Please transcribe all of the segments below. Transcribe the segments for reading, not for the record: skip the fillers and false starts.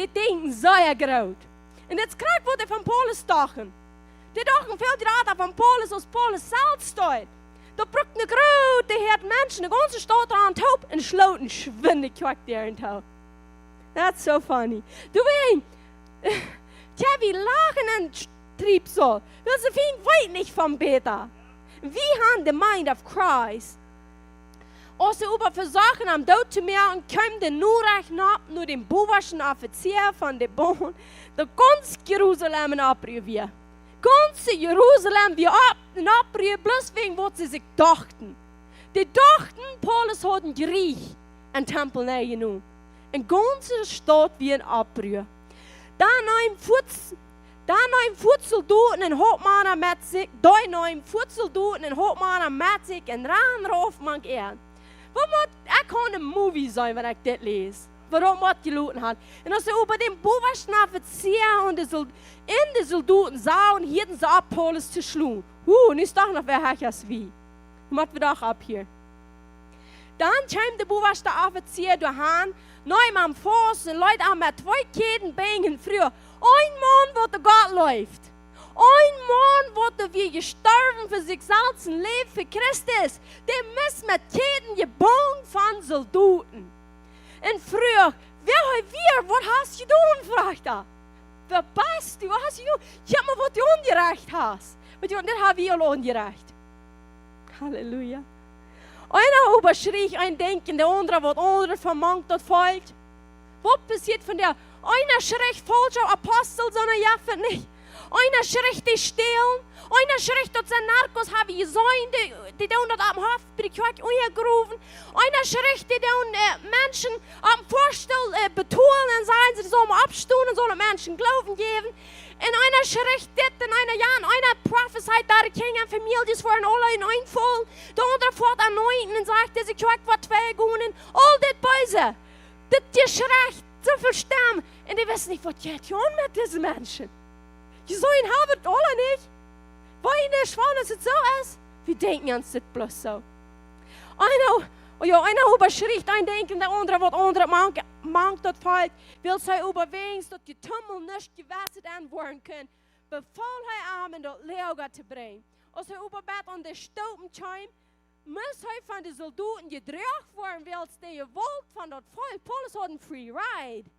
die denken sehr groot. En dit krijgt wat er van Paulus dachten. Die dachten veel direct van Paulus als Paulus zelf staat. Da brukt een grote herd mensen, de ganze stad aan het hoop en sloten schwinde kwak daar in het hoop. That's so funny. Du weet, tja, wie lachen en trieb so. Wil ze veel weet niet van beter. Wie haben the mind of Christ? Als ze over versagen am dood te merken, kwam de Noorrecht nach nur den boerschen Offizier von der Bahn, der ganz Jerusalem in Abruf weer. Ganze Jerusalem wie in Abruf, bloß wegen was sie sich dachten. Die dachten, Paulus hat einen Griech einen Tempel genommen. Eine ganze Stadt wie in Abruf. Daar neem voedseldoeten en hopmannen met zich. Daar neem voedseldoeten en hopmannen met zich. En raanroof man er. Ik kan een movie zijn wanneer ik dit lees. Waarom wat geloten had. En als ze over den bovenste offizier en in de soldaten zagen, hielden ze op Paulus te slaan. Nu is toch nog weer hachjas wie. Wat we toch op hier. Dan kwam de bovenste offizier doorheen. Neem am Fuß en Leute aan met 2 Ketten bingen früher. Ein Mann, wo der Gott läuft. Ein Mann, wo der wie gestorben für sich selbst und lebt für Christus. Der muss mit Ketten gebunden von Soldaten. Und früher, was hast du getan, fragt er. Wer bist du? Was hast du getan? Ich hab mir, was du ungerecht hast. Und das habe ich alle ungerecht. Halleluja. Einer überschrie ein Denken, der andere wird andere vermangt und folgt. Was passiert von der? Einer schricht falscher Apostel, sondern Jaffe nicht. Einer schricht die stehlen. Einer schricht dass sein Narkos habe ich gesehen, die da unter am Hof bei der Kirche umgerufen. Einer schricht die da Menschen am Vorstell betonen und sagen, sie sollen abstehen und sollen Menschen Glauben geben. Und einer schricht dit in einer Jahr, einer prophesied da die Kinder Familie, die waren alle in ein Voll. Der andere fährt an 9 und sagt, diese Kirche war 2 Gunen. All das Böse. Das geschrecht. So viel Stimmen. Und die wissen nicht, was geht hier mit diesen Menschen. Die sollen haben alle nicht. Weil nicht, wann es so ist. Wir denken uns das bloß so. Einer überschrift ein Denken, der andere wird andere mangt dort fällt. Will sei überwegen, dass die Tummel nicht gewässert werden können. Befahl er Armen dort Leoga zu bringen. Als er überbett an der Stauben kam, muss hij van de soldaten gedreigd worden, wils die gewollt van dat volk. Paulus had een free ride.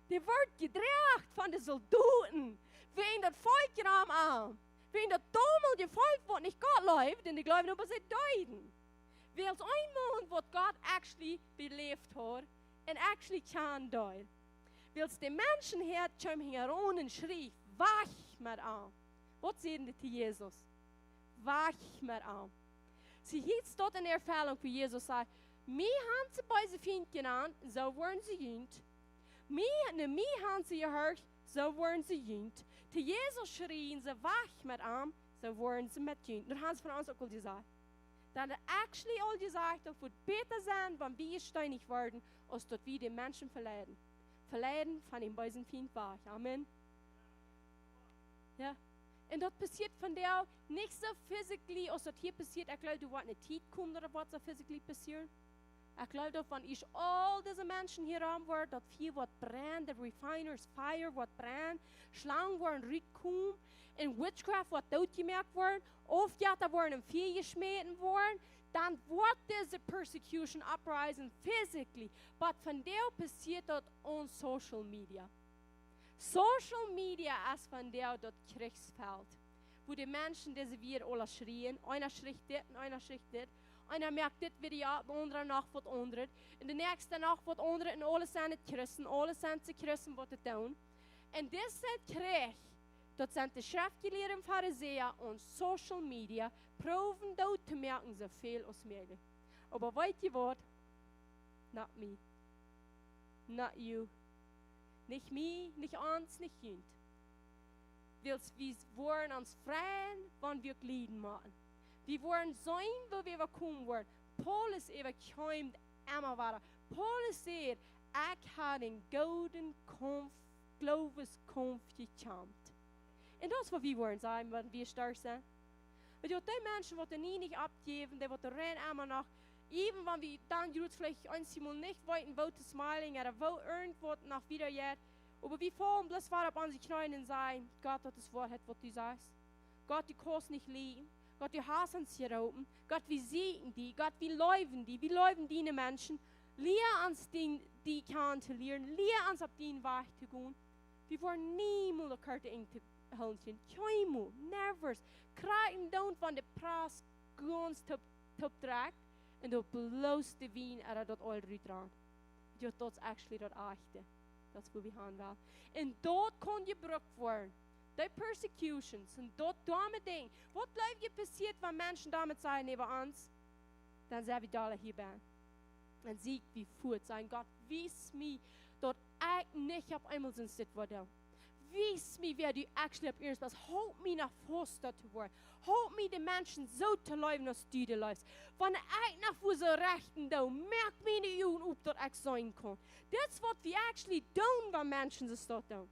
Die wordt gedreigd van de soldaten. Wegen dat volk raam aan. Wegen dat dommel die volk wat niet God läuft, en die geloven op zijn deuten. Wils een man wat God actually beleefd had, en actually kan doen. Wils de mensen hier kwam heron en schreef, wach maar aan. Wat zeiden die te Jezus? Wach maar aan. Sie hielt dort in der Erfahrung, wie Jesus sagt, mir haben sie bei sie Findchen an, so wurden sie jünt. Mir haben sie gehört, so wurden sie jünt. Zu Jesus schrien sie wach mit an, so wurden sie mit jünt. Das haben sie von uns auch gesagt. Dann hat actually all gesagt, es wird besser sein, wenn wir steinig werden, als dort wir die Menschen verleiden. Verleiden von dem bösen Find wach. Amen. Ja. Und das passiert von der nicht so physically, als das hier passiert. Ich glaube, du wirst nicht Zeit kommen, oder was so physically passiert. Ich glaube, dass wenn ich all diese Menschen hier haben werde, dass viel wird brennen, der Refiners Fire wird brennen, Schlangen werden reinkommen, in Witchcraft wird dort gemerkt werden, oft ja, da werden viel geschmeten worden, dann wird diese Persecution uprising physically. Aber von der passiert das on Social Media. Social Media ist von der dort Kriegsfeld, wo die Menschen diese wir alle schrien, einer schritt dit und einer schritt dit, einer merkt dit Video, der andere Nacht wird andere, in der nächsten Nacht wird andere und alle sind nicht Christen, alle sind zu Christen, was sie tun. Und das ist Krieg, dort sind die schriftgelehrten Pharisäer und Social Media, proben dort zu merken, so viel als möglich. Aber weißt ihr was? Not me. Not you. Nicht mich, nicht uns, nicht jünt. Wir wollen uns freien, wenn wir Glieden machen. Wir wollen sein, wo wir kommen wollen. Paulus überkommt immer weiter. Paulus sagt, ich habe den golden Glaubenskampf gekämpft. Und das ist, was wir wollen sein, wenn wir stark sind. Und die Menschen, die nie nicht abgeben, die rennen immer noch. Even wenn wir dann vielleicht einmal nicht wollten, wo zu smiling oder wo irgendwo noch wieder jetzt, Aber wir fallen bloß vor auf unsere Knien und sagen, Gott hat das Wort, was du sagst. Gott, du kannst nicht lieben. Gott, du hast uns hier oben. Gott, wir sehen die. Gott, wir läufen die Menschen. Lehr uns die kennenzulernen. Lehr uns auf den Weg zu gehen. Wir wollen niemals eine Karte in zu halten. Keinmal, never. Krijgen down van de praat ganz top trekt. En dat bloos de wien er dat al uitdraagt. Dat is actually dat echte. Dat is waar we gaan wel. En dat kan je gebruikt worden. Die persecutions. En dat domme ding. Wat blijft je passiert, wanneer mensen damit zijn over ons? Dan zijn we daar hierbij. En zie ik wie voert zijn. God, wijs mij dat ik niet op eenmaal zijn zit worden. Wijs mij wer du actually op eerst was. Houd mij naar vast dat te worden. Houd mij de mensen zo te leven als du de leeft. Wanneer ik naar voor zijn rechten doe, merk mij niet op dat ik zijn kan. Dat is wat we actually doen, wanneer mensen zo dat doen.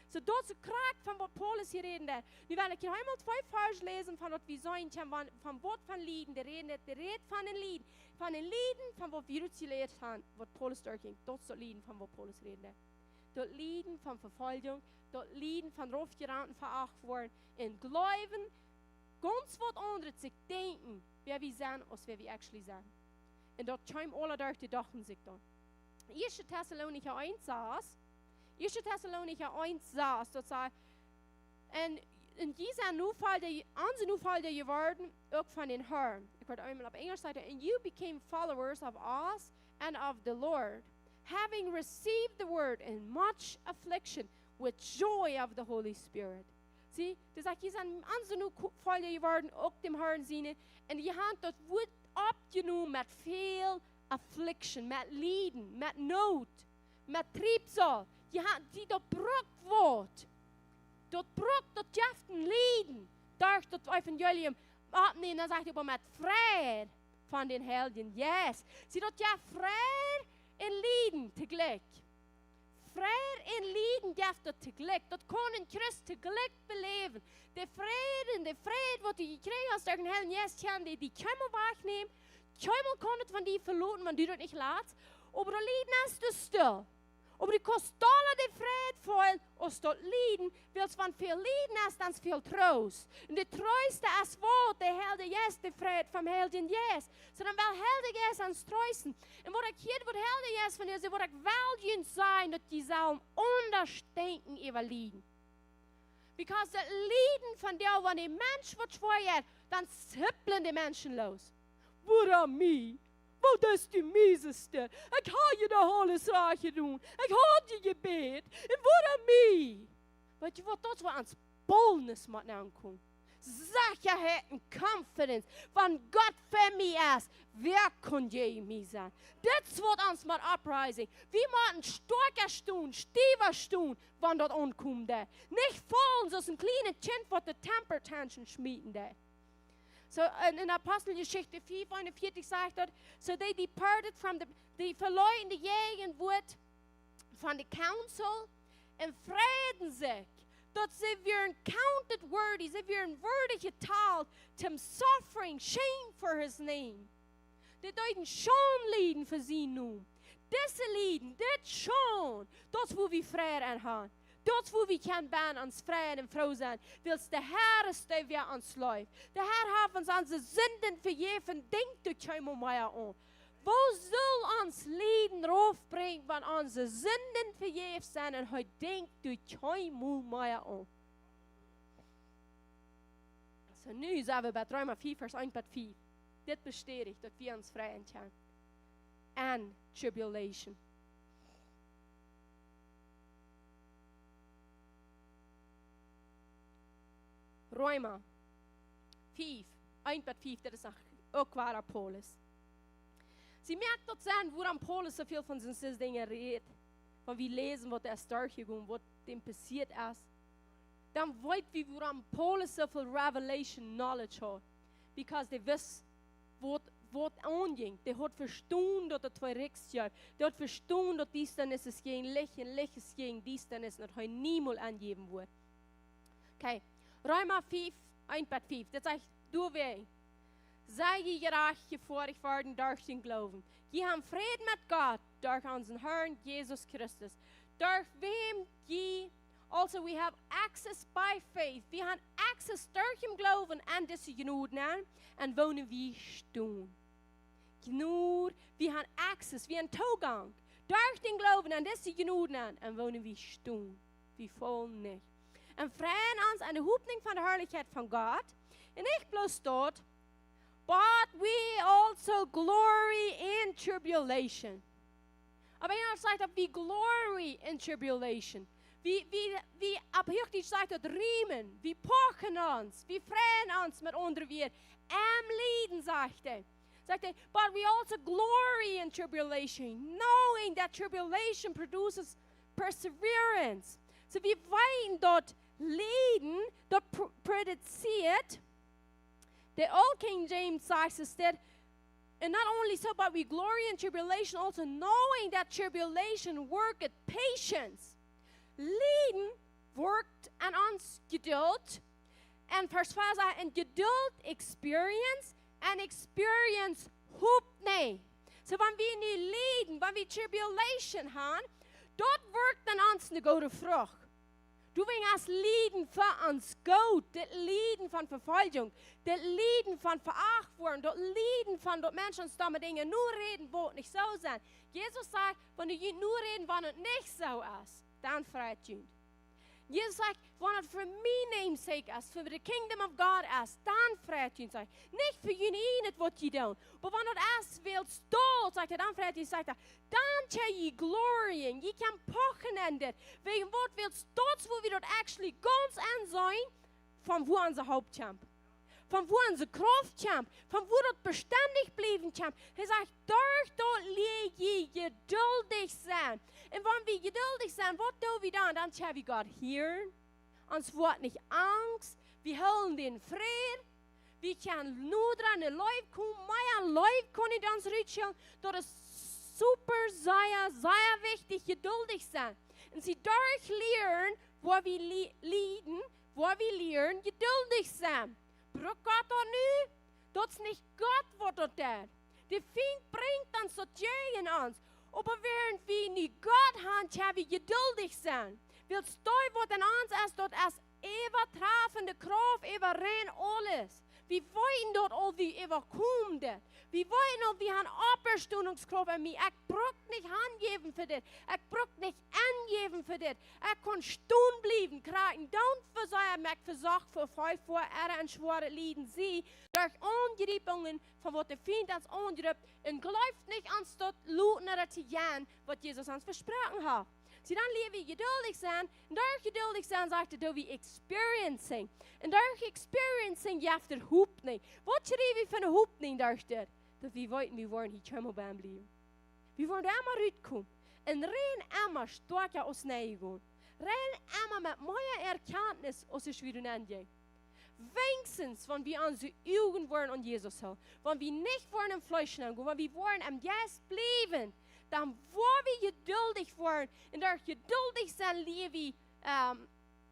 So, dat is een kracht van wat Paulus hier reden. Nu wil ik hier eenmaal 2 vers lezen van wat we zijn, van wat van lieden. De redt van een lied. Van een lieden van wat we geleerd hebben, wat Paulus doorging. Dat is dat lieden van wat Paulus reden. Dat lieden van vervolging, dat lieden van rofgeraten veracht worden. En geloven, ganz wat andere zich denken, wer we zijn, als wer we actually zijn. En dat komt alle door de dagen zich dan. 1 Thessalonicher 1 saß, 1 Thessalonicher 1 saß, dat zei, en die zijn onze nuvalde geworden, ook van den Herrn. Ik word eenmaal op Engels zeggen, and you became followers of us and of the Lord, having received the word in much affliction, with joy of the Holy Spirit. Zie, dus dat je zijn onze nuvalde geworden, ook dem Herrn zien, en je hebt dat woord opgenomen met veel affliction, met lijden, met nood, met triebsal. Je hebt die dat brukt wordt. Dat brukt, dat geeft een lijden. Daar dat evangelium opnemen, dan zegt hij met vrede van den helden. Yes. Zie dat je vrede en lijden tegelijk. Vrede en lijden geeft dat tegelijk. Dat kan een Christ tegelijk beleven. De vrede wat je gekregen hast door een helden, yes, die kan man wegnemen. Keinmal kan het van die verloten, want du dat niet laat. Aber dat lijden is dus stil. Aber die kostale de vrede voelen, als dat lijden, wil van veel lijden is dan veel troost. En de troost is wat de helden is, de vrede van helden is. Zo dan wel helden is aan troosten. En wat ik hier wat helden is van deze, wat ik wel je zijn, dat je zal ondersteunen over lijden. Because dat lijden van jou, wanneer een mens wordt zwaar, dan sippelen de mensen los. Waarom mij? Wat is de mieseste? Ik had je de alles raar gedaan. Ik had je gebed. En waarom mij? Weet je wat, dat is wat ons boldness moet aankomen. Zekerheid en confidence van God voor mij is. Wer kan jij mij zijn? Dat is wat ons moet uprising. We moeten sterker staan, stevig staan, wanneer dat aankomt. Niet vallen zoals een kleine kind wat de temper tantrum schmieden. So in Apostelgeschichte 4:41 sagt dat, so they departed from the verleuten de jegen wordt van de council en vreden zich, dat ze weer counted worthy, ze weer würdig getaald, zum suffering, shame for his name. Die deuten schon lijden voor zijn naam. Deze lijden, dit schon, dat is hoe we vrede aan gaan. Dat is hoe we kunnen zijn ons vrede en vrouw zijn. Wils de Heer is die weer ons leeft. De Heer heeft ons onze zinden vergeven. Denk dat jij maar mij aan. Wo zal ons lijden erop brengen, wanneer onze zinden vergeven zijn en hij denkt dat jij maar mij aan. So nu zijn we bij Römer 4, vers 1-5. Dit bestätigt dat we ons vrij zijn. And tribulation. Römer 5, 1-5, dat is ook waar Paulus. Sie merkt dat zijn waarom Paulus zoveel van zijn 6 dingen redt. Van wie lezen wat er doorgegaan, wat dem passiert is. Dan weet we waarom Paulus zoveel revelation knowledge had. Because hij wist wat aanging. Hij had verstaan dat het 2 rechtsjaar. Hij had verstaan dat diestanis is geen licht en licht is geen diestanis. En dat hij niemand aangeven wordt. Oké. Römer 5, 1-5, dat zegt, doe wij. Zij je gerecht gevorig worden door den Glauben. Je hebben vrede met God door onze Herrn Jesus Christus. durch wem je, also we have access by faith. Wir haben access durch im Glauben an diese Gnade und wohnen wir stehen. Gnade, wir haben access, wir haben Zugang durch den Glauben an diese Gnade und wohnen wir stehen. Wir fallen nicht. Und freuen uns an der Hoffnung von der Herrlichkeit von Gott. Und nicht bloß dort, but we also glory in tribulation. Aber jemand sagt, we glory in tribulation. Wie abhüchtig sagt dort riemen, wir pochen uns, wir freuen uns mit unter wir am Leiden, sagt er. Sagt er, but we also glory in tribulation, knowing that tribulation produces perseverance. So wir weinen dort Leiden, dort produziert. The Old King James says instead, and not only so, but we glory in tribulation, also knowing that tribulation worketh patience. Leiden workt an ons geduld. And vers 5 sagt, and geduld experience, and experience hope nee. So wenn wir nie leiden, wenn wir tribulation haben, dort wirkt an ons eine gute Frucht. Du willst Leiden für uns gut, das Leiden von Verfolgung, das Leiden von Verachtung, das Leiden von dort Menschen uns damit Dinge nur reden, wo nicht so sein. Jesus sagt, wenn du nur reden, wenn es nicht so ist, dann freut dich. Jesus sagt, wenn es für mein namesake ist, für the kingdom of God ist, dann freut dich. Nicht für jeden, was ihr tun. Aber wenn es ist, willst du, sagt er, dann freut dich, sagt er, dann kann ihr glorien, ihr kann pochen an das. Wegen was willst du, wo wir dort actually ganz an sein, von wo unser Hauptcamp. Von wo unsere Kraft kommt, von wo dort beständig bleiben kommt. Er sagt, durch dort lehrt ihr geduldig sein. Und wenn wir geduldig sind, was tun wir dann? Dann können wir Gott hören. Uns wird nicht Angst. Wir holen den Frieden. Wir können nur dran ein Leib kommen. Mein Leib kann nicht uns rutschen. Das ist super, sehr wichtig, geduldig sein. Und sie durchlehren, wo wir leiden, wo wir lernen, geduldig sein. Bruk Gott dan nu? Dat is niet God wat dat doet. De Feind brengt ons tot in ons. Aber während wir nicht Gott haben, können wir geduldig sein. Willst du, was in uns ist, dort ist übertreffende Kraft, überrennt alles. Wir wollen dort all wie überkommen. Wir wollen all wie eine Abstundungskraft an mir. Ich brauche nicht angeben für das. Ich brauche nicht angeben für das. Ich kann stehen bleiben, kriegen. Don't versäumen, ich versuche für 5 Jahre ein schwere Leiden sie. Durch Angreifungen, von was der Feind uns angreift. Und glaubt nicht ans dort looten oder zu gehen, was Jesus uns versprochen hat. Sie dann leben wir geduldig sein. Und durch geduldig sein sagt er, dass wir experiencing. Und durch experiencing jaft er Hoopning. Was schreiben wir für eine Hoopning durch das? Dass wir wollten, wir wollen hier schon mal bleiben. Wir wollen immer rauskommen. Und rein immer stark aus Nähe gehen. Rein immer mit meiner Erkenntnis aus der Schwierigkeit. Wenigstens, wenn wir unsere Augen wollen an Jesus haben. Wenn wir nicht wollen im Fleisch gehen, wenn wir wollen am Geist bleiben. Dann, wo wir geduldig waren, und durch geduldig sein, wir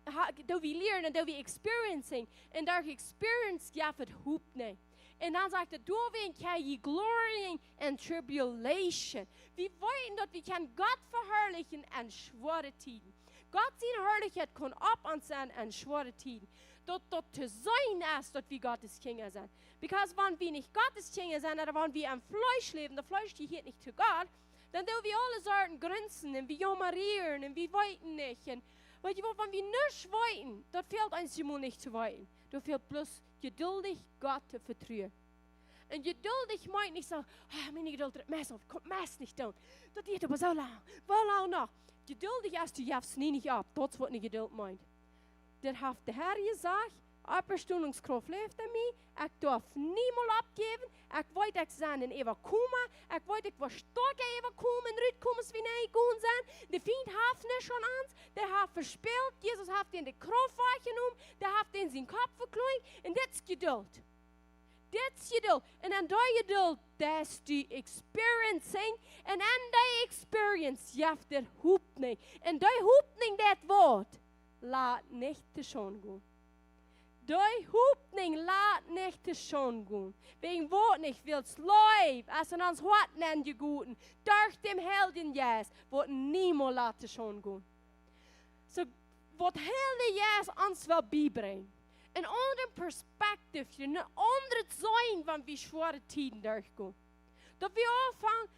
lernen, und wir experiencing, und durch experience jaffet hoopne. Und dann sagt er, du kann je glorying in tribulation. Wir wollen, dass wir Gott verherrlichen an schwere Tiden. Gott seine Herrlichkeit kann ab und sein an schwere Tiden. Dort zu sein ist, dass wir Gottes Kinder sind. Because wenn wir nicht Gottes Kinder sind, oder wenn wir am Fleisch leben, der Fleisch gehört nicht zu Gott, dann tun wir alle Sorten Grenzen und wir jammerieren und wir weiten nicht. Und wenn wir nicht weiten, dann fehlt uns immer nicht zu weiten. Da fehlt bloß geduldig Gott zu vertrauen. Und geduldig meint nicht so, meine Geduld tritt Mess auf, kommt Mess nicht down. Das geht aber so lang, wo lang noch. Geduldig ist, du jafst nie nicht ab, das ist, was nicht Geduld meint. Das hat der Herr gesagt, Abstundungskraft lebt an mir. Ich darf niemals abgeben. Ich wollte ich sein in Evakuuma. Ich wollte ich was starker Evakuuma und Rückkommen wie nicht gut sein. Der Feind hat nicht schon ans. Der hat verspielt. Jesus hat ihn die Kraft weggenommen. Der hat ihn seinen Kopf verklebt. Und das ist Geduld. Das ist Geduld. Und an der Geduld, das ist die Experiencing. Und an der Experience, ja, der Hoopning. Und der Hoopning, das Wort, laat nicht schon gehen. Die Hoopning laat nicht te schon gehen. Wegen Wort nicht willst Leib, als in uns Hort nennen die Guten. Durch dem Helden Jes, wird niemals laat te schon gehen. So, wat Helden Jes uns will beibringen. Een ander perspectief, een ander zijn van wie schwere tijden durchgaan. Dat we aanvangen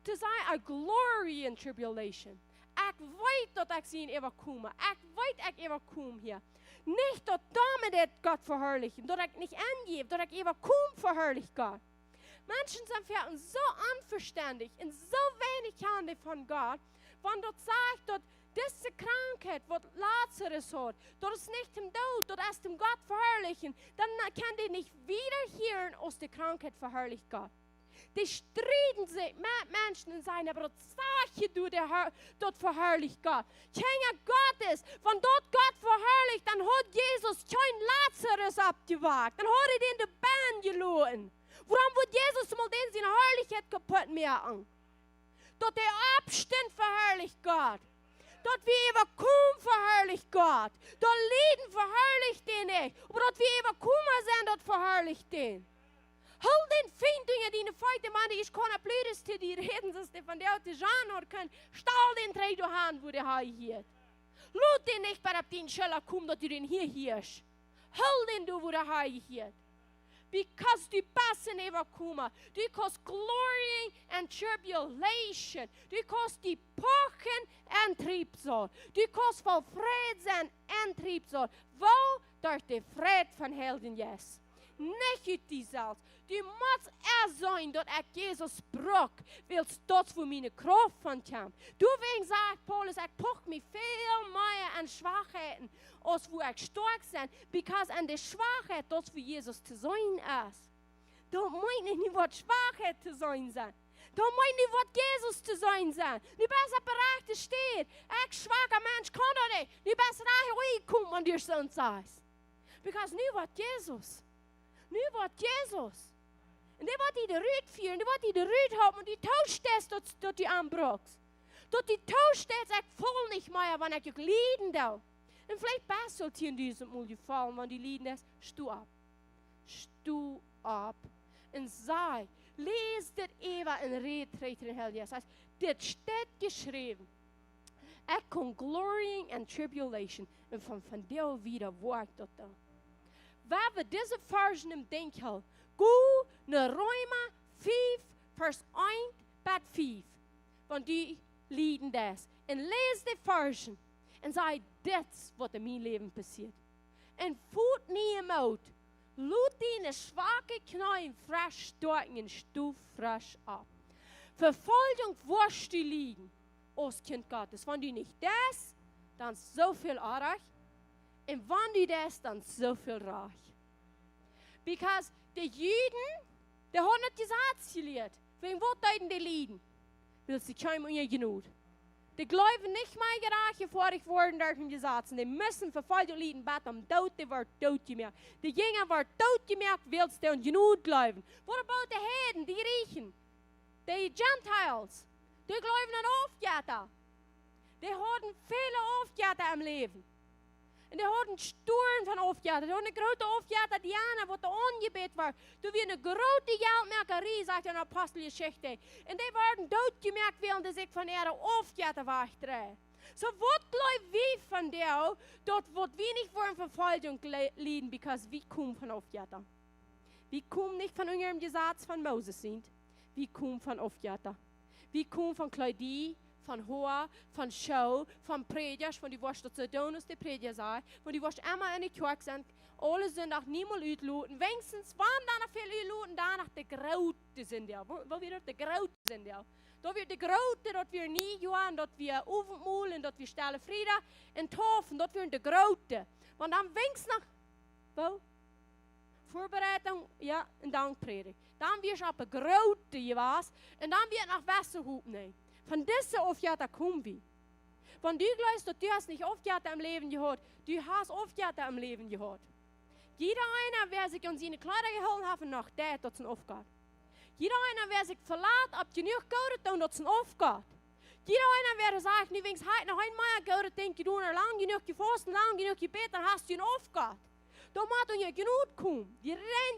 te zijn a glory in tribulation. Ik weet dat ik zien even komen. Ik weet ik even kom hier. Niet dat damit het God verherrlichen, dat ik niet aangeef, dat ik even kom verherrlich God. Menschen zijn verhalten zo onverstandig en zo weinig handen van God, want dat zegt dat diese Krankheit, was Lazarus hat, das ist nicht im Tod, das ist dem Gott verherrlichen, dann kann die nicht wieder hören, aus der Krankheit verherrlicht Gott. Die streiten sich mit Menschen und sagen, aber das sag du, dort verherrlicht Gott. Kinder Gottes, wenn dort Gott verherrlicht, dann hat Jesus kein Lazarus abgewagt, dann hat den de Bahn gelassen. Warum wird Jesus mal den seine Herrlichkeit kaputt machen? Dort der Abstand verherrlicht Gott. Dort wir überkommen verherrlicht Gott. Dort Lieden verherrlicht den nicht. Aber dort wir überkommen sind, dort verherrlicht den. Hol den Findingen, die in der Feite Mann, ich kann nicht blödes zu dir reden, dass die von der Ort Jean können. Stahl den drei du Hand, wo der Hai hier. Lut den nicht bei den Scheller kommen, dass du den hier hirsch. Hol den du, wo der Hai hier. Because du passen overkomen. Du kost glorying and tribulation. Du kost die pochen en triebsal. Du kost vol vrede zijn en triebsal. Wo durch de vrede van Helden Jes. Nicht uit diezelfs. Du moet zijn dat ik Jesus brok. Wils dat voor mijn kracht van kwam. Du wegen sagt Paulus, ik poch me veel meer aan Schwachheiten, als wo ik stark zijn. Because an de Schwachheit, dat voor Jesus te zijn is. Dat moet niet wat Schwachheit te zijn. Dat moet niet wat Jesus te zijn. Nu best op berechte steht. Ik schwache mens kan dat niet. Nu best daar komen aan die zo'n saais. Because nu wat Jesus. Nu wat Jesus. En die wordt hij de ruit vieren, die wordt hij de ruit houden, en die tauscht es tot die aanbrokt. Tot die tauscht es echt vol niet meer, wanneer ik lieden doe. En vielleicht best zult hier in diesem Mal gefallen, want die lieden es, stu ab. Stu ab. En sei, lees dit even in Redtreter in Hel Jes. Dit staat geschreven. Ik kon glorying and tribulation. En van deel wieder woord dat dan. Waar we deze versen im denken, go naar Roma 5, vers 1 tot 5. Want die lieden das. En lees die versen. En zei, dit wat in mijn leven passiert. En voet niet hem uit. Laat die schwache Knie frisch storken en stuf frisch ab. Verfolgung wirst du liegen, als Kind Gottes. Wenn du nicht das, dann so viel Arach. Und wenn du das, dann so viel Reich. Because die Juden, die haben nicht gesagt gelehrt. Wegen was deuten die liegen? Weil sie keinem ihr genug. Die glauben nicht mehr gerecht, bevor ich worden durch den Gesetz. Die müssen verfolgen liegen, bet am Tod, die wird tot gemerkt. Die Jünger wird tot gemerkt, weil sie und genug glauben. What about die Heiden, die Griechen, die Gentiles? Die glauben an Aufgaben. Die haben viele Aufgaben im Leben. En die hadden storen van Aufgaben. Die hadden een grote Aufgabe, Diana, wat aangebed was. Toen weer een grote geldmerkerie, zegt in de apostelgeschichte. En die werden doodgemerkt, willen die zich van ihre Aufgabe wegdrehen. So, wat glauben wir von der, dort wird wir nicht vor Verfolgung leiden, because wir kommen von Aufgaben. Wir kommen nicht von unserem Gesetz von Moses sind. Wir kommen von Aufgaben. Wir kommen von Claudie, van Hoa, van Show, van predikers, van die was dat ze doen als de prediker zijn, van die was immer in de kerk zijn, alle zondag niemand uitloten, wenigstens waren daar nog veel uitloten, daar nog de grote zijn die, wat weer de grote zijn die. Dat weer de grote, dat weer niet gaan, dat weer overmoelen, dat weer stellen vrede en tofen, dat weer de grote. Want dan wenigstens nog, wel, voorbereiding, ja, en dankpredik. Dan weer je op een grote je was, en dan weer nog Westerhoop nemen. Von dieser Aufgabe kommen wir. Wenn du glaubst, dass du hast nicht Aufgabe im Leben gehört, du hast Aufgabe im Leben gehört. Jeder einer, wer sich an seine Kleider geholt hat, nach der, das ist eine Aufgabe. Jeder einer, wer sich verlässt, ob genug Geld tun, das ist eine Aufgabe. Jeder einer, wer sagt, du willst heute noch einmal Geld tun, du hast lang genug gefasst, lang genug gebetet, dann hast du eine Aufgabe. Da moet je genoeg komen.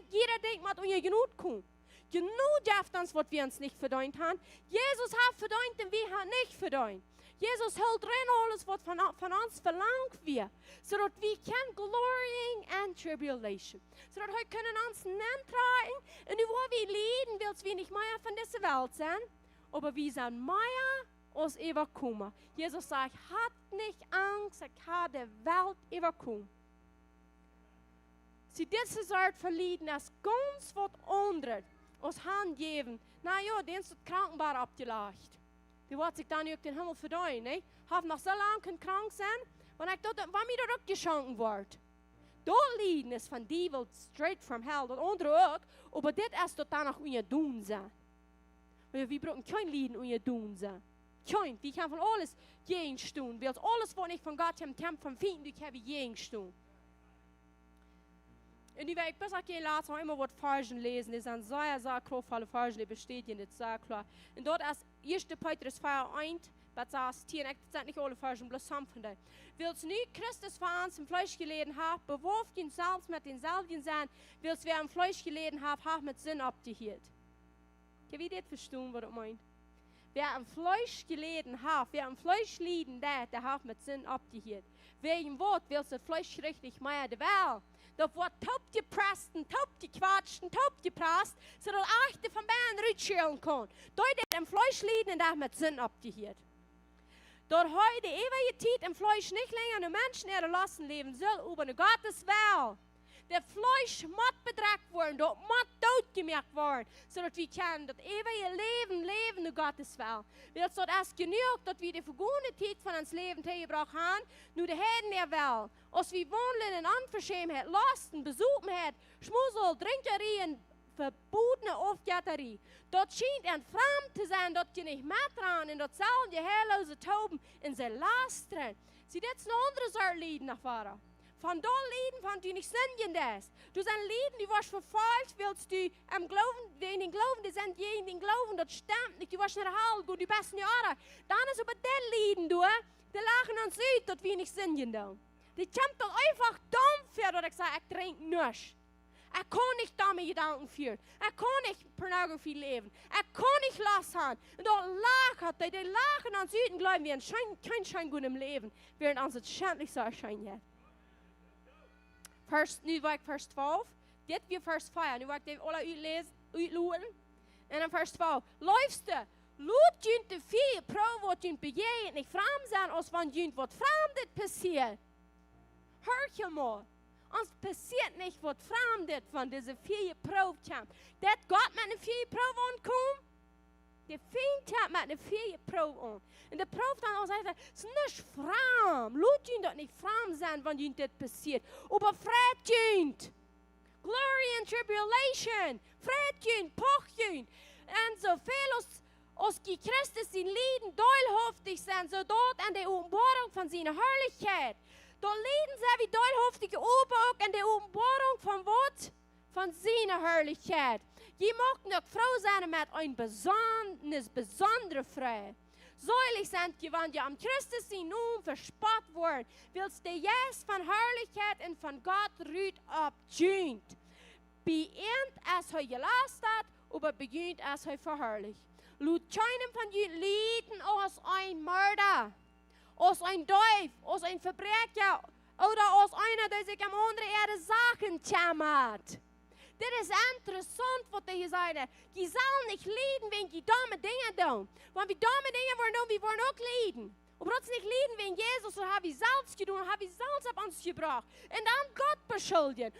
Jeder denkt, moet je genoeg komen. Genoeg darf ons wat wir uns nicht verdient haben. Jesus hat verdient und wir haben nicht verdient. Jesus hält rein alles, was von uns verlangt wird, zodat wir können glorying and tribulation. Zodat wir können uns nehmen tragen und wo wir leiden, willst wir nicht mehr von dieser Welt sein, aber wir sind mehr als überkommen. Jesus sagt, hat nicht Angst, ich kann die Welt überkommen. Sie diese Art verlieren, als ganz was anderes. Als Hand geben. Na ja, den ist das Krankenbad abgelegt. Die wird sich dann auch den Himmel verdienen. Ne? Haben noch so lange können krank sein, wenn ich dort, wann mir dort geschenkt wird. Dort liegen ist von Devil straight from hell, das andere auch, aber das ist dort danach unser Doen sein. Weil wir brauchen kein Lieden unser Doen sein. Kein, wir können von alles gegenstehen. Weil alles, was nicht von Gott haben, kämpft von Finden, die können wir gegenstehen. Und ich werde besser gehen lassen, auch immer was Versen lesen. Das sind sehr, sehr kraftvolle Versen, die bestätigen das sehr klar. Und dort ist 1. Petrus 4,1, das heißt, hier, ich sage nicht alle Versen, bloß some von denen. Willst du nicht Christus für uns im Fleisch geleden haben, beworft ihn selbst mit denselben sein, willst wer im Fleisch geleden haben mit Sinn abgehielt. Kann ich das verstehen, was das meint? Wer im Fleisch geleden hat, wer im Fleisch lieden, der hat mit Sinn abgehielt. Wer im Wort willst du Fleisch richtig mehr der Welt. Da wird taub gepresst, taub gequatscht, taub gepresst, sodass achte von Bären rütscheln kann. Dort im Fleisch liegen, der hat mit Sinn abgehielt. Dort heute ewige Zeit im Fleisch nicht länger nur Menschen erlassen leben soll, über eine Gottes Welt. Der Fleisch muss bedreckt werden, dort muss tot gemacht werden, sodass wir können das ewige Leben in Gottes Welt. Weil es dort erst genug, dass wir die vergangene Zeit von uns Leben gebracht haben, nur die Herden der Welt. Als wir wohnen in Unverschämtheit, Lasten, Besuchenheit, Schmusel, Trinkerien, verbotene Aufgatterie. Dort scheint ein Fremd zu sein, dort je nicht mittrauen, und dort sollen die herrlose Tauben in sie lastern. Sie das eine andere Sorte Lieden nach vorne. Von dort Lieden, von die nicht singen das. Du sind Lieden, die was verfolgt, willst du Glauben, in den Glauben, die sind je in den Glauben, das stimmt nicht, die was nicht halt, du die besten Jahre. Dann ist aber die Lieden, du, die lachen uns aus, dass wir nicht singen da. Die kommt doch einfach dumm für, dass ich sage, ich trinke nichts. Ich kann nicht dumme Gedanken führen. Ich kann nicht Pornografie leben. Ich kann nicht lassen. Und dort lachen, die lachen uns aus und glauben, wir haben kein Schein gut im Leben, während uns das schändlich so erscheint. Nu wil ik vers 12. Dit weer vers 5. Nu wil ik dit alle uitloeren. En dan vers 12. Luister. Laat je te veel proeven wat je begeert. Niet vreemd zijn als van je wat vreemd passiert. Hör je maar. Ons passiert niet wat vreemd van deze vier proef komt. Dat God met een vier proef aankomt. De vriend hat met een vier proef aan. En de proef dan al zegt, het is niet vreemd. Laat je dat niet vreemd zijn wanneer dit passiert. Aber vreed je. Glory and tribulation. Vreed je, poch je. En zoveel als die Christus in Lieden deilhaftig zijn, zodat aan de openbaring van zijn herrlichkeit. Door Lieden zijn we deilhaftig open ook aan de openbaring van wat? Van zijn herrlichkeit. Je mag nog vrouw zijn met een besondere vrouw. Selig sind je, wanneer je am Christus in Naam verspot wordt, willst de jes van herrlichkeit en van God ruht abdient. Beënt als hij gelast hat, aber begint als hij verherrlicht. Laat keinem van jullie lieden als een Mörder, als een Dief, als een Verbrecher oder als einer, der sich am andere Erde Sachen kümmert. Dit is interessant wat hij zei. Je zal niet lijden wenn je domme dingen doen. Want wie domme dingen worden doen, we worden ook lijden. Maar dat is niet lijden wenn Jezus, dat hebben we zelfs gedaan, hebben we zelfs op ons gebracht. En dan God beschuldigen.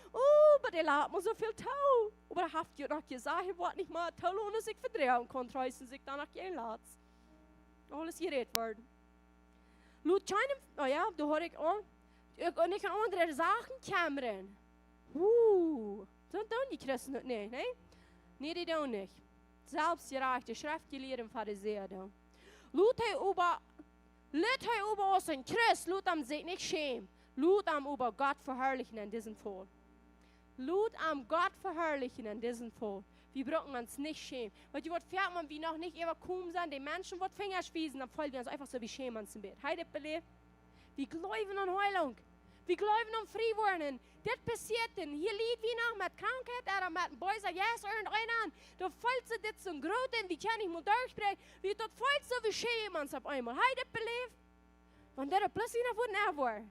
Maar die laat me zoveel toe. Maar dan heeft je nog gezegd, wat niet meer toe laten zich verdrehen kon, trouwens zich dan nog geen laat. Alles gereed worden. Laat keinem, oh ja, da hoor ik aan. En ik kan andere zaken kammeren. Dat doen die Christen niet, nee? Nee, die doen niet. Selbstgerechte, schriftgelehrten Pharisäer doen. Laat hij über ons een Christ, laat hem zich niet schämen. Laat hem über Gott verherrlichen in diesem Fall. Laat hem Gott verherrlichen in diesem Fall. Wir brauchen uns nicht schämen. Weil die Wort fährt man, wie noch nicht überkommen sind, die Menschen, die Finger spießen, dann fallen wir uns einfach so wie schämen uns im Bett. Heute belebt. Wir glauben an Heilung. Wir glauben om free worden. Dit passiert dan. Hier liegt wie noch met krankheid en met een boy zegt, yes, irgendein an. Da fällt sie dit so groot in, wie kann ich mal durchsprechen. Wie dat fällt so wie schämen auf einmal. Hey, das belebt. Wenn der plötzlich nach vorne war.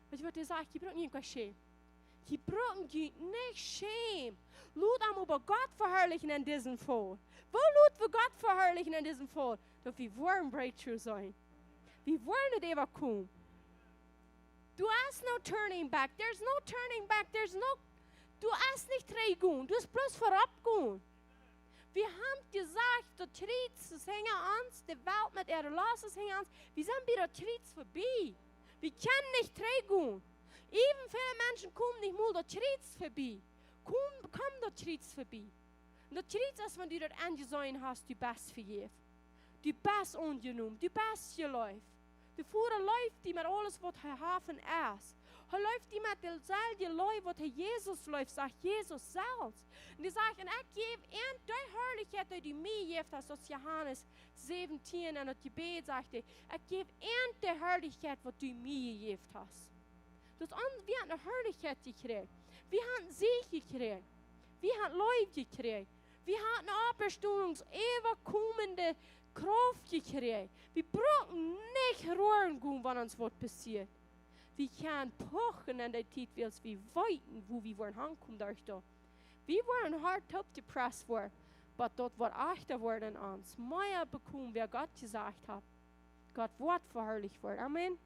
Weet je wat hij zegt? Je braucht niet een schämen. Je braucht je nicht schämen. Laat hem über Gott verherrlichen in diesem Fall. Wo laat wir Gott verherrlichen in diesem Fall? Dass wir wollen Breakthrough sein. Wir wollen nicht überkommen. Du hast no turning back. There's no turning back. Du hast nicht reingehen. Du hast bloß vorabgehen. Wir haben gesagt, der Tritt, das hängt an uns, die Welt mit ihrer Last, das hängt an uns. Wir sind bei der Tritt vorbei. Wir können nicht reingehen. Even viele Menschen kommen nicht mal der Tritt vorbei. Komm der Tritt vorbei. Und der Tritt ist, wenn du das angesehen hast, du bist vergeben. Du bist angenommen. Du bist geläuft. De voeren läuft die met alles wat hij haven is. Hij läuft die met dezelfde lui wat hij Jezus läuft, sagt Jezus zelfs. En die zegt, en ik geef een die herrlijkheid die mij geeft, als Johannes 17 en het gebed zegt hij, ik geef een die herrlijkheid wat du mij geeft hast. Dus we hebben een herrlijkheid gekregen. We hebben Sieg gekregen. We hebben Leid gekregen. We hebben een Auferstehungs eeuwigkomende Kraft gekregen. Wir brauchen nicht rühren gehen, wenn uns was passiert. Wir können pochen an der Zeit, weil wir weiten, wo wir wollen ankommen durch da. Wir wollen hart abgepresst werden, aber dort wird achter worden uns. Mehr bekommen, wer Gott gesagt hat. Gott wird verherrlicht werden. Amen.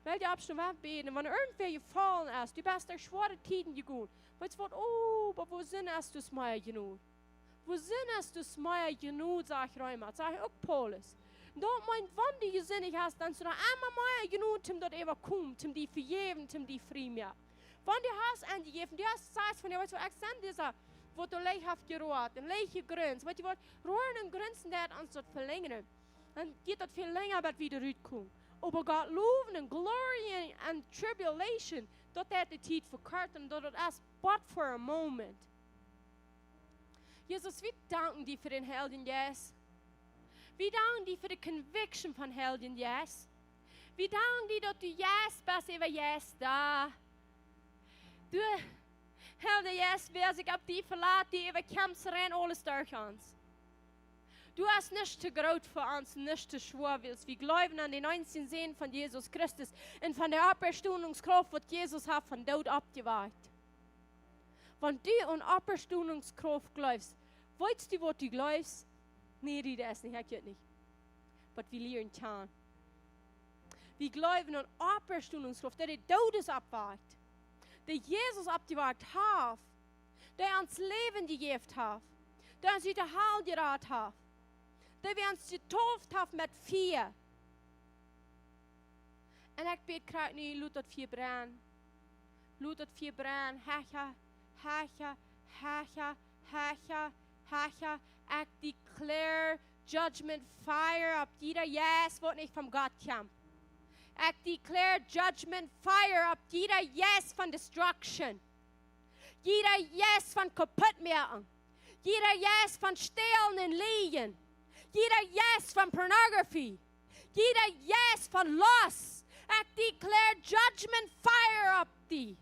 Weil die Abschnitt beten, wenn irgendwer gefallen ist, du bist durch schwere Tiden gegangen. Weißt du, aber wo sind du es mehr genug? Wo sind du es mehr genug, sag ich Reinhard, sag ich auch Paulus. Dort mein, wenn du gesinnig hast, dann du noch einmal mehr genug, zum dort eben kommt, zum die vergeben, zum die frieden. Wenn du hast angegeben, du hast Zeit von dir, weißt du, ich dieser, wo du leichthaft geroht, und leichte Grünz, weißt du, rohren und Grünzen, der uns dort verlängern. Dann geht das viel länger, aber wieder rüberkommen. Aber Gott loben und Glory and Tribulation, dort hat die Zeit verkehrt und dort ist but for a moment. Jesus, wir danken dir für den Helden, yes. Wir danken dir für die Conviction von Helden, yes. Wir danken dir, dass du yes bist, über yes da. Du, Helden, yes, wer sich auf die verlässt, die über kämpfen, rennen alles durch uns. Du hast nicht zu groß für uns, nicht zu schwer willst. Wir glauben an die 19 Sehnen von Jesus Christus und von der Auferstehungskraft, was Jesus hat von Tod abgewahrt. Wenn du an Auferstehungskraft glaubst, weißt du, was du glaubst? Nee, das nicht, ich nicht. Aber wir lernen kann. Wir glauben an Auferstehungskraft, der die Todes abwahrt, der Jesus abgewahrt hat, der uns Leben gegeben hat, der uns wieder Heil geraten hat, der wir uns getauft hat mit Feuer. Und ich bete gerade nicht, lass das Feuer brennen. Lass das Feuer brennen, I declare judgment fire up jeder yes, wat nicht von Gott kommt. I declare judgment fire up jeder yes von destruction. Jeder yes von kaputtmachen. Jeder yes von stehlen und liegen. Jeder yes von pornography. Jeder yes von Lust. I declare judgment fire up die.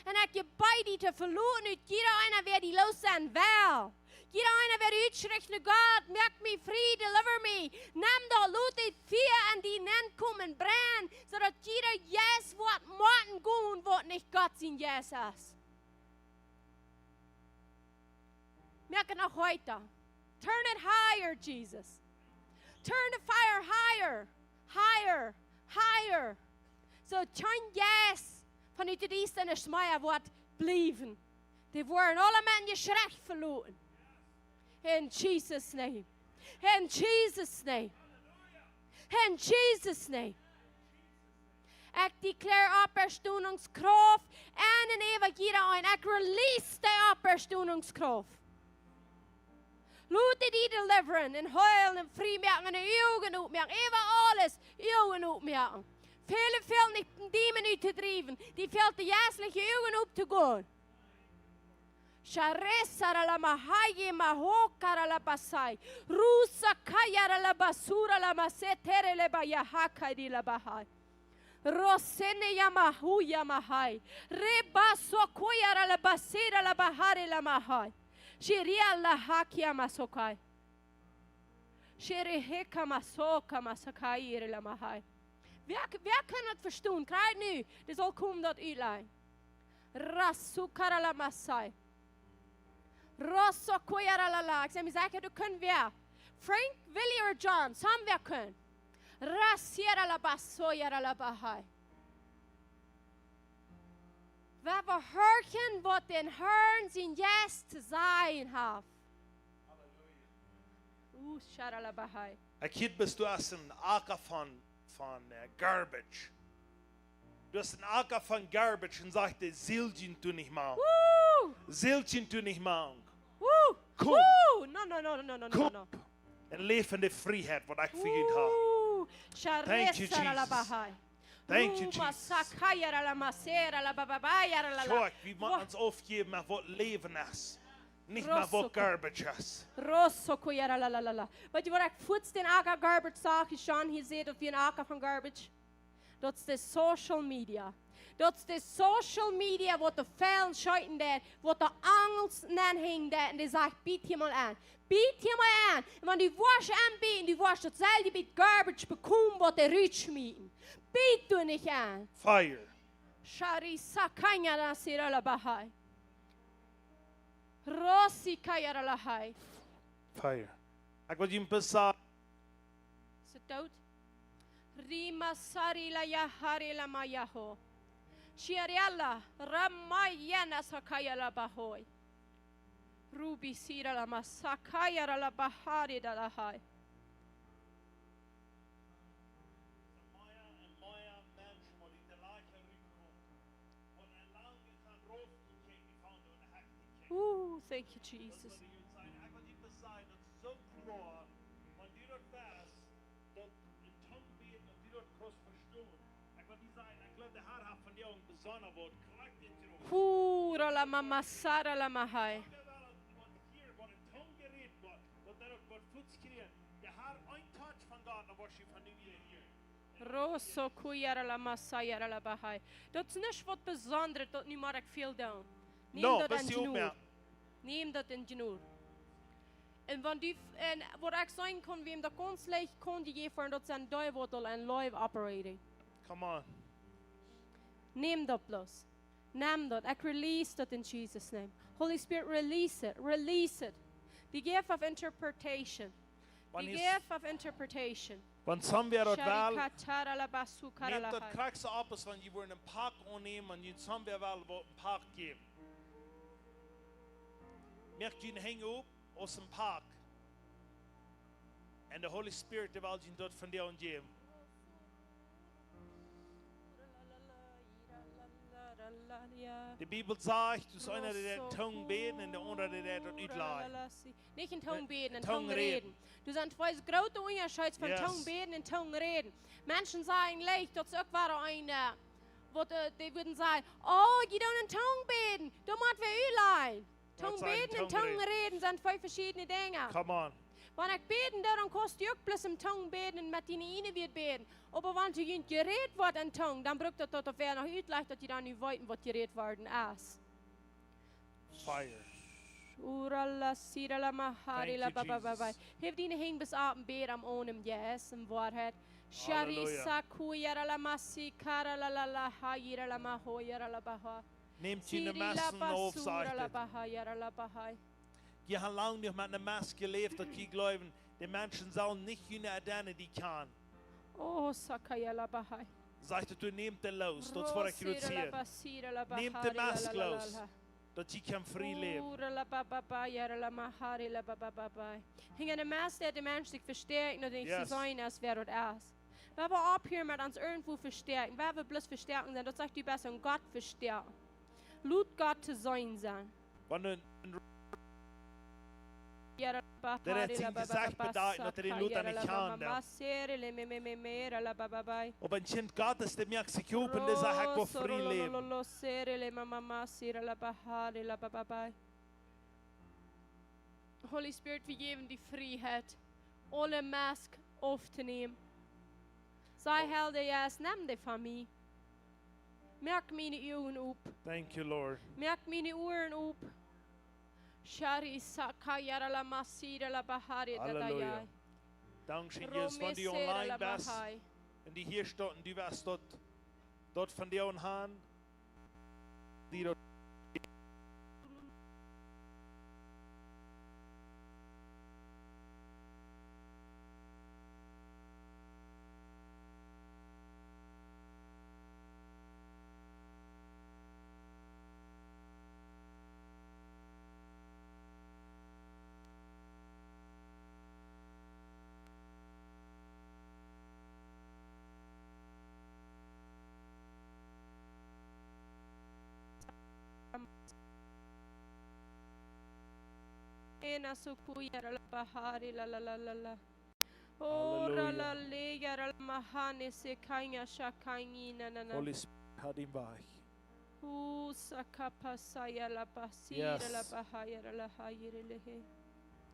En ik je bij die te verloren uit. Jeder einer wer die los zijn wel. Jeder einer wer uitschrichten, God, maak me free, deliver me. Neem dat lood uit vier en die nen komen brengen. Zodat jeder yes wat moeten doen, wat niet God zijn yes is. Merk het nog heute. Turn it higher, Jesus. Turn the fire higher. Higher. Higher. So turn yes. Vanuit het eerste is mij wat blijven. Die worden allemaal geschrecht verloren. In Jesus' name. In Jesus' name. In Jesus' name. Ik declare Auferstehungskraft en een eeuwige ein. Ik release de Auferstehungskraft. Laat die deliveren en huilen en vrijmaken en ogen opmaken. Even alles ogen opmaken. Veel niet demon uit te drijven. Die veel te jaselijke ogen op te gaan. Sharesara la mahaye mahokara la basai. Rusa kayara la basura la masetere le bayahakari la bahai. Rosene yamahu yamahai. Reba sokoyara la basira la bahari la mahai. Shiria la hakia masokai. Shiriheka masoka masakai la mahai. Wer kan het verstaan? Krijg nu. Det zal komen dat uitlijn. Rasukara la masai. Rosokoyara la la. Ik zeg, zeggen, du kunt weer. Frank, Willie or John, samen weer kunnen. Rasiera la basoyara la bahai. We verhorchen wat den Herrn zijn yes te zijn heeft. Shara la bahai. Ik heb bist du hast een akker van garbage. Du hast een akker van garbage en sagte, Silchen tu nicht mal. Woo! Silchen tu nicht mal. Woo! Kom. Woo! No. Kom. En levende vrijheid wat ik voor je heb. Woo! Thank you, Sharesara la Jesus. bahai. Thank you, Jesus. Masakayara la masera la bababaya la la. Kijk, wie moet ons aufgeben met wat leven is. Niet met wat garbage is. Rosso koyara la la la la. Weet je wat ik voets den akker garbage zag? Je Sean hier ziet of je een akker van garbage. Dat is de social media. Dat is de social media wat de vuil schuiten deed, wat de angels hing deed. En die zegt, bied je maar aan. Bied je maar aan. En wanneer die was aanbieden, die was datzelfde met garbage bekomen wat de ruit schmieden. Bied du niet aan. Fire. Shari sakanya na sirala bahai. Rossi kayara lahai. Fire. Ik wil je een zeggen. Is het dood? Rima sarila yaharila mayaho. Shiariala ramayana sakayala bahoi. Rubi sirala masakayara la bahari da lahai. Ooh, thank you, Jesus. Pura la mama sara la mahai. Rosso kuyara la masayara la bahai. Dat is niet wat bijzonder dat nu maar ik veel doen. Neem No, dat best in je ook genoeg. meer. Neem dat in genoeg. En wat ik zeggen kan, wem dat kon slecht kon die geven dat zijn duivel en live operating. Come on. Neem dat plus. Neem dat. Ik release dat in Jesus' name. Holy Spirit, release it. Release it. The gift of interpretation. The gift of interpretation. Want sam weer dat wel. Sharikatara la basukara Neemt la dat hai. krijg ze op als je wordt een park aannemen en je sam weer wel wat een park geven. Merk je een hang op als een park. En de Holy Spirit wil je dat van jou geven. De Bibel zegt, du soll einer der Tongue beten und der andere der dort uitlaat. Nicht in Tongue beten, in Tongue Tongue reden. Du sind zwei große Unterschiede von Yes. Tongue beten und Tongue reden. Menschen sagen leicht, das ist auch war eine, wo die würden sagen, oh, geh doch in Tongue beten, du musst wir uitlaat. Tongue sagen beten und Tongue Tongue reden sind zwei verschiedene Dinge. Come on. Wenn ich beten dann kostet ich auch bloß im Tongue beten und mit deinen Ine wird beten. Aber wenn du jemand geredet wird in Tongue, dann braucht das auf wer noch uitlaat, dass die dann nicht weiten, was geredet worden ist. Fire. Urala sirala mahari la Thank you, baba baba. Jesus. Heeft die hing bis abend beer am onem yes en waarheid. Shari Halleluja. sakuyara la masi kara la hayira la mahoyara la baha. Neemt je de Siri la messen auf, basura la sagt bahayara la bahai. Je hebt lang niet met een mes geleefd dat je gelooft, de mensen zullen niet hun identity kennen. Oh sakaya la bahai. Zegt het, u neemt de los, dat is wat ik Rosira la reduceer. basira la bahari Neemt de la mes la la los, la. dat je kan vrij leven. Ura la baba bayara la mahari la baba baba. Hingen de meest der de mens zich versterken, dat ik Yes. ze zijn als wer het is. Waar we op hier met ons irgendwo verstärken, waar we bloß verstärken zijn, dat zegt u besser, Gott verstärken. Lut Gott te zijn. Want Yara Dat bahari heeft la hij baba gezegd baba betekent dat er in Lut sakayara aan la de baba kant, ja. masere le mera la baba bai. op een kind Gottes, die merkt zich op en die zegt, ik wil vrij leven. Lo sere le mama masira la bahari la baba bai. Holy Spirit, we geven die vrijheid. Alle mask auf te nemen. Zij helden juist, neem die van mij. Merk meine Augen op. Thank you, Lord. Merk meine Ohren op. Shari sakayara la masira la bahari Halleluja. dadayai. Dankeschön, Jesus, wenn du online bist und die hier steht und du wirst dort von dir und haben, die dort. Ena sukuyara la bahari la la la la la. Ora la legara la mahane se kanya shakani na na na. Holy Spirit, hat ihn bei. Sakapasaya la basira Yes. la bahayara la hayere lehe.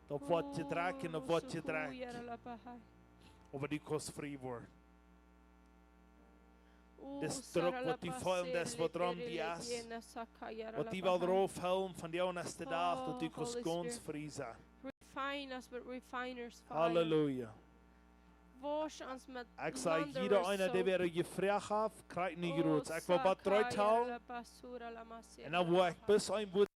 Op wat je draagt en op wat je draagt. Sukuyara la bahai. Over die kost vrij wordt. O Dus sara druk la wat die vorm des basere wat ram le die bere is. yena sakayara Wat la die wel bahai. erop helm van jou näste dag, dat die kost Holy gans Spirit. vrij zijn. Refine us with refiner's fire. Halleluja. Wash ons met Ik zei, wondrous jeder einer, soap. der weer je vraag heeft, krijgt niet O groot. Ik wil wat eruit sakayara halen. la basura la masira En dan la word ik bahai. bis een woord.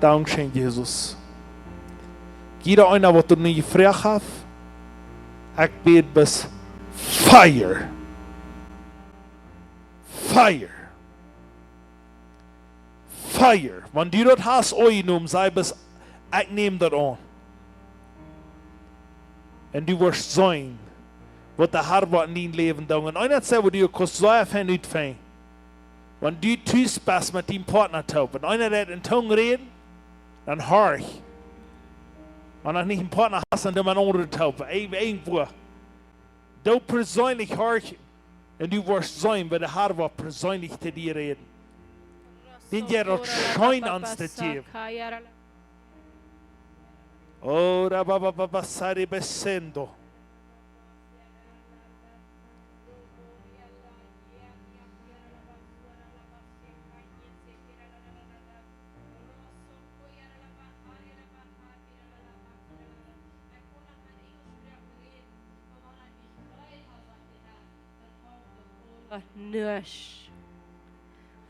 Dankeschön, Jesus. Jeder einer, wat er niet gevraagd heeft, ik bid bis fire. Fire. Fire. Want die dat haast ooit noemt, zei bis, ik neem dat aan. En die wordt zijn, wat de Heer wat in die leven doen. En einer zei, wat die kost zo even uitvinden. Want die thuis best met die partner te helpen. Einer dat in tong reden, dan hoor ik. Maar als niet een partner hast, dan man andere te helpen. Irgendwo. Du persoonlijk hoor je. En du wordt zijn, bij de Heer wat persoonlijk te die reden. Den jij dat schijn aan te geven. Sakayara la- Oh, rabababa sari besendo. Nush.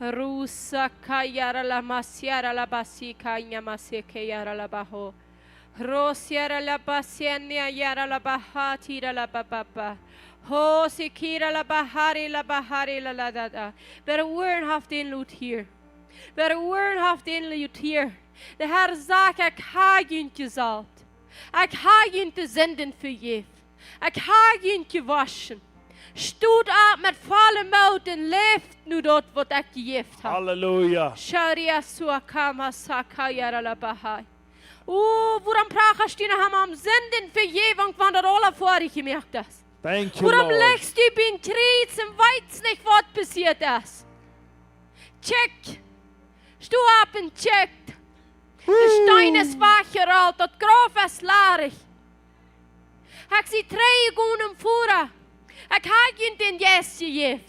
Rusa kayara la masiara la basika nyamaseke yara la baho. Rosiara la basiania yara la bahatira la bababa. Ho sikira la bahari la la da da. Better word haft in loot hier. Better word haft in loot hier. De Herr sagt, ik ha je gezalt. Ik ha je te zenden voor je. Ik ha je gewaschen. Stoot op met volle moed en leeft nu dat wat ik gegeven heb. Halleluja. Sharia suakama sakayara la bahai. Waarom praat je hem om zenden voor je, want van dat alle vorige gemerkt is? Thank you, Waarom Lord. legst du bin Kreuz en weet niet wat passiert is? Check. Stu op en check. De stein is weggerold, dat graf is larig. Ik zie 3 goenen voeren. Ik heb je den jes gegeven.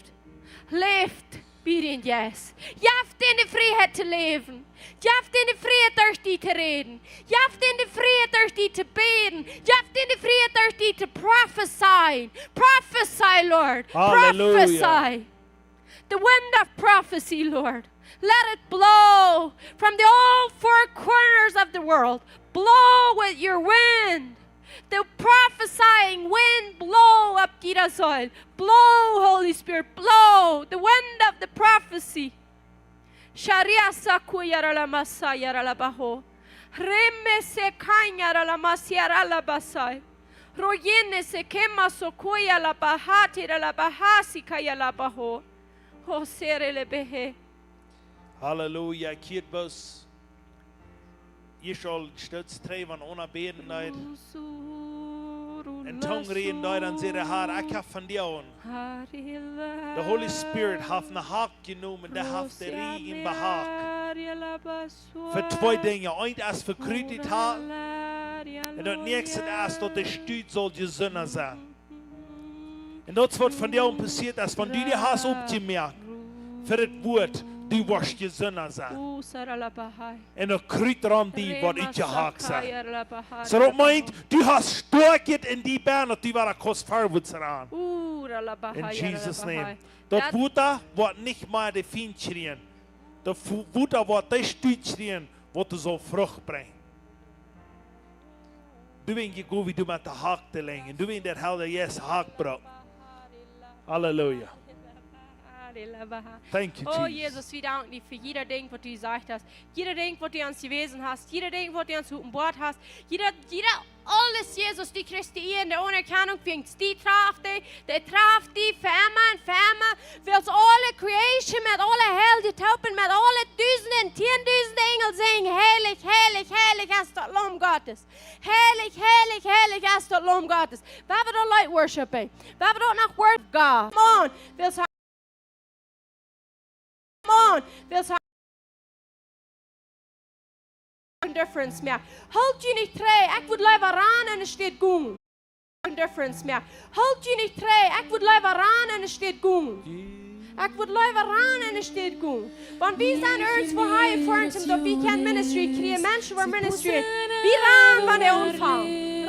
Leeft bij den jes. Je hebt in de vrijheid te leven. Je hebt in de vrijheid door die te reden. Je hebt in de vrijheid door die te beden. Je hebt in de vrijheid door die te prophesy. Prophesy, Lord. Hallelujah. Prophesy. The wind of prophecy, Lord. Let it blow from the all 4 corners of the world. Blow with your wind. The prophesying wind, blow up Gita soil. Blow, Holy Spirit, blow. The wind of the prophecy. Sharia sakuyara la masayara la baho. Remme se kanyara la masyara la basai. Royene se kema sokuya la bahatira la bahasi kaya la baho. Hosere le behe. Halleluja. Kiet bus. Je zal stutz 3 van ona beden uit. in tongue reden, dan zeggen haar, ik heb van jou. The Holy Spirit heeft een haak genomen, die heeft de regen behaak. Voor twee dingen. Eén is voor kruidigheid en het nächste is dat de stuurt zal je zonne zijn. En dat is wat van jou passiert is, want du die hast opgemerkt, voor het woord, du was je zonne zijn. En dan kruid erom die wat uit je haak zijn. So dat meint, du hast sterkheid in die baan, dat die waar kost verwoord zijn. In Jesus' name. Dat woord wordt niet meer de fien schreien. Dat woord wordt de stuurt schreien, wat er zal vrucht brengen. Du weet je goed wie du met de haak te lengen. Du weet dat helder yes haak brengt. Halleluja. Thank you, Oh Jesus. Jesus, wir danken dir für jeder Ding, was du gesagt hast. Jeder Ding, was du ans gewesen hast. Jeder Ding, was du ans guten Wort hast. Jeder, alles, Jesus, die kriegst du in der Anerkennung fängst. Die traf die Firma, wills alle Creation mit alle Hell, die Tauben mit alle Düsenden, 10.000 Engel singen. Heilig, heilig, heilig ist das Lamm Gottes. Heilig, heilig, heilig ist das Lamm Gottes. Wer wird da Leute worshipen? Wer wird da nach Word God? Come on, wills Willst du difference mehr? Halt je nicht trei, ich würde lieber ran und es steht gung. Difference mehr. Halt je nicht trei, ich würde lieber ran und es steht gung. Ich würde lieber ran und es steht gung. Wenn wir sind uns vorher vorhin, dass wir kein Ministry kriegen, Menschen für Ministry, wir ran von der Umfang.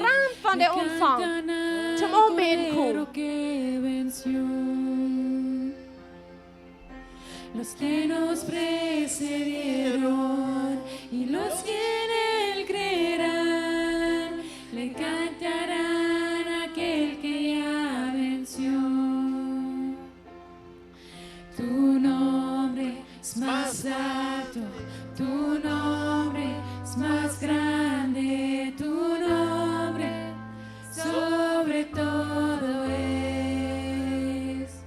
Ran von der Umfang. Zum Umbeten kommen. Los que nos precedieron y los que en él creerán, le cantarán a aquel que ya venció. Tu nombre es más alto, tu nombre es más grande, tu nombre sobre todo es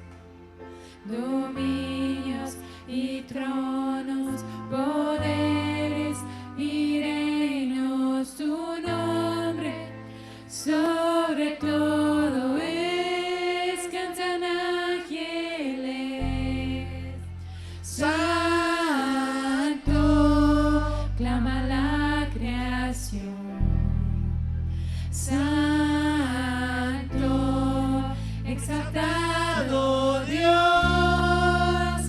dominios y tronos, poderes y reinos, tu nombre sobre todo es, cantan ángeles. Santo, clama la creación. Santo, exaltado Dios.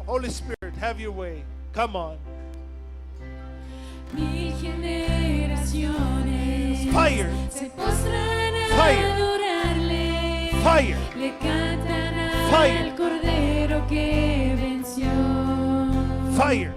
Holy Spirit, have your way. Come on. Mil generaciones Fire. se postrarán a Fire. adorarle. Fire. Le cantarán Fire. al Cordero que venció. Fire.